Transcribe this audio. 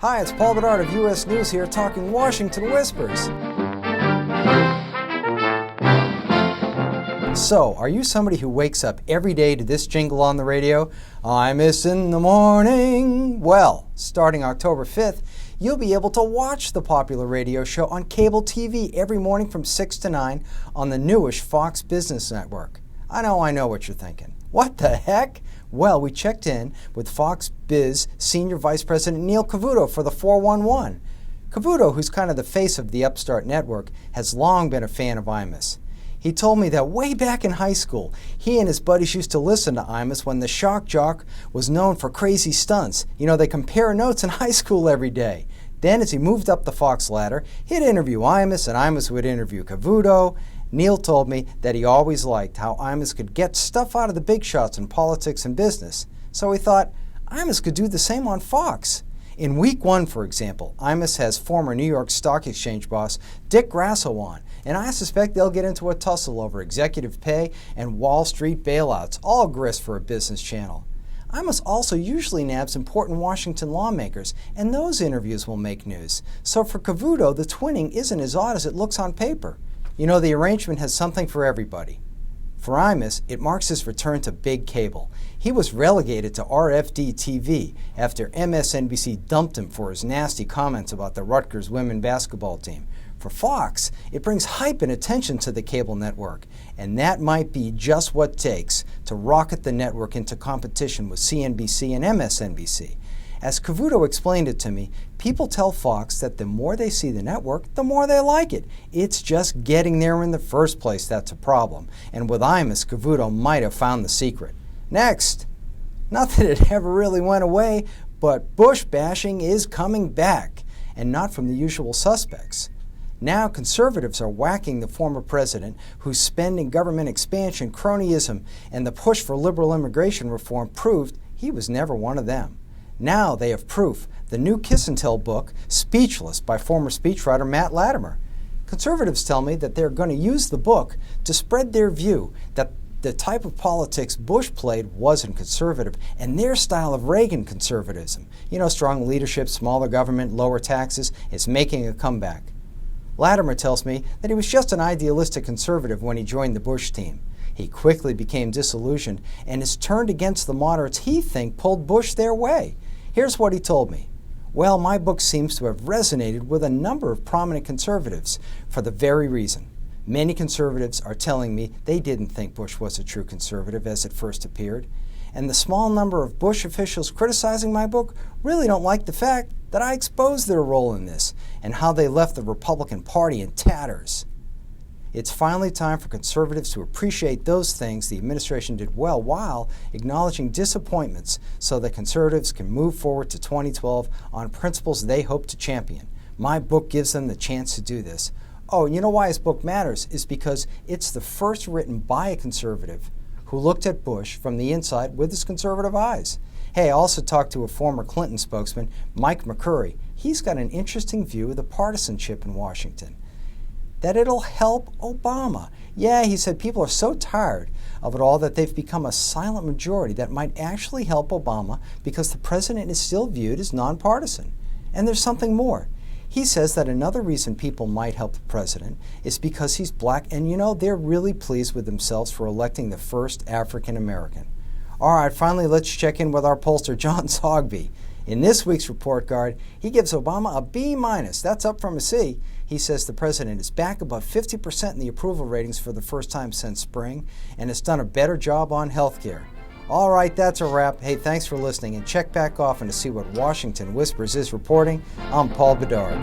Hi, it's Paul Bedard of U.S. News here talking Washington Whispers. So, are you somebody who wakes up every day to this jingle on the radio? Imus in the morning. Well, starting October 5th, you'll be able to watch the popular radio show on cable TV every morning from 6 to 9 on the newish Fox Business Network. I know what you're thinking. What the heck? Well, we checked in with Fox Biz Senior Vice President Neil Cavuto for the 411. Cavuto, who's kind of the face of the upstart network, has long been a fan of Imus. He told me that way back in high school, he and his buddies used to listen to Imus when the shock jock was known for crazy stunts. You know, they compare notes in high school every day. Then, as he moved up the Fox ladder, he'd interview Imus, and Imus would interview Cavuto. Neil told me that he always liked how Imus could get stuff out of the big shots in politics and business. So he thought, Imus could do the same on Fox. In week 1, for example, Imus has former New York Stock Exchange boss Dick Grasso on, and I suspect they'll get into a tussle over executive pay and Wall Street bailouts, all grist for a business channel. Imus also usually nabs important Washington lawmakers, and those interviews will make news. So for Cavuto, the twinning isn't as odd as it looks on paper. You know, the arrangement has something for everybody. For Imus, it marks his return to big cable. He was relegated to RFD-TV after MSNBC dumped him for his nasty comments about the Rutgers women basketball team. For Fox, it brings hype and attention to the cable network, and that might be just what it takes to rocket the network into competition with CNBC and MSNBC. As Cavuto explained it to me, people tell Fox that the more they see the network, the more they like it. It's just getting there in the first place that's a problem. And with Imus, Cavuto might have found the secret. Next, not that it ever really went away, but Bush bashing is coming back, and not from the usual suspects. Now conservatives are whacking the former president whose spending, government expansion, cronyism, and the push for liberal immigration reform proved he was never one of them. Now they have proof. The new Kiss and Tell book, Speechless, by former speechwriter Matt Latimer. Conservatives tell me that they're going to use the book to spread their view that the type of politics Bush played wasn't conservative, and their style of Reagan conservatism, you know, strong leadership, smaller government, lower taxes, is making a comeback. Latimer tells me that he was just an idealistic conservative when he joined the Bush team. He quickly became disillusioned and has turned against the moderates he thinks pulled Bush their way. Here's what he told me. Well, my book seems to have resonated with a number of prominent conservatives for the very reason. Many conservatives are telling me they didn't think Bush was a true conservative as it first appeared. And the small number of Bush officials criticizing my book really don't like the fact that I exposed their role in this and how they left the Republican Party in tatters. It's finally time for conservatives to appreciate those things the administration did well while acknowledging disappointments so that conservatives can move forward to 2012 on principles they hope to champion. My book gives them the chance to do this. Oh, and you know why his book matters is because it's the first written by a conservative who looked at Bush from the inside with his conservative eyes. Hey, I also talked to a former Clinton spokesman, Mike McCurry. He's got an interesting view of the partisanship in Washington. That it'll help Obama. Yeah, he said people are so tired of it all that they've become a silent majority that might actually help Obama because the president is still viewed as nonpartisan. And there's something more. He says that another reason people might help the president is because he's black, and you know, they're really pleased with themselves for electing the first African American. All right, finally, let's check in with our pollster, John Sogby. In this week's report card, he gives Obama a B-. That's up from a C. He says the president is back above 50% in the approval ratings for the first time since spring and has done a better job on health care. All right, that's a wrap. Hey, thanks for listening, and check back often to see what Washington Whispers is reporting. I'm Paul Bedard.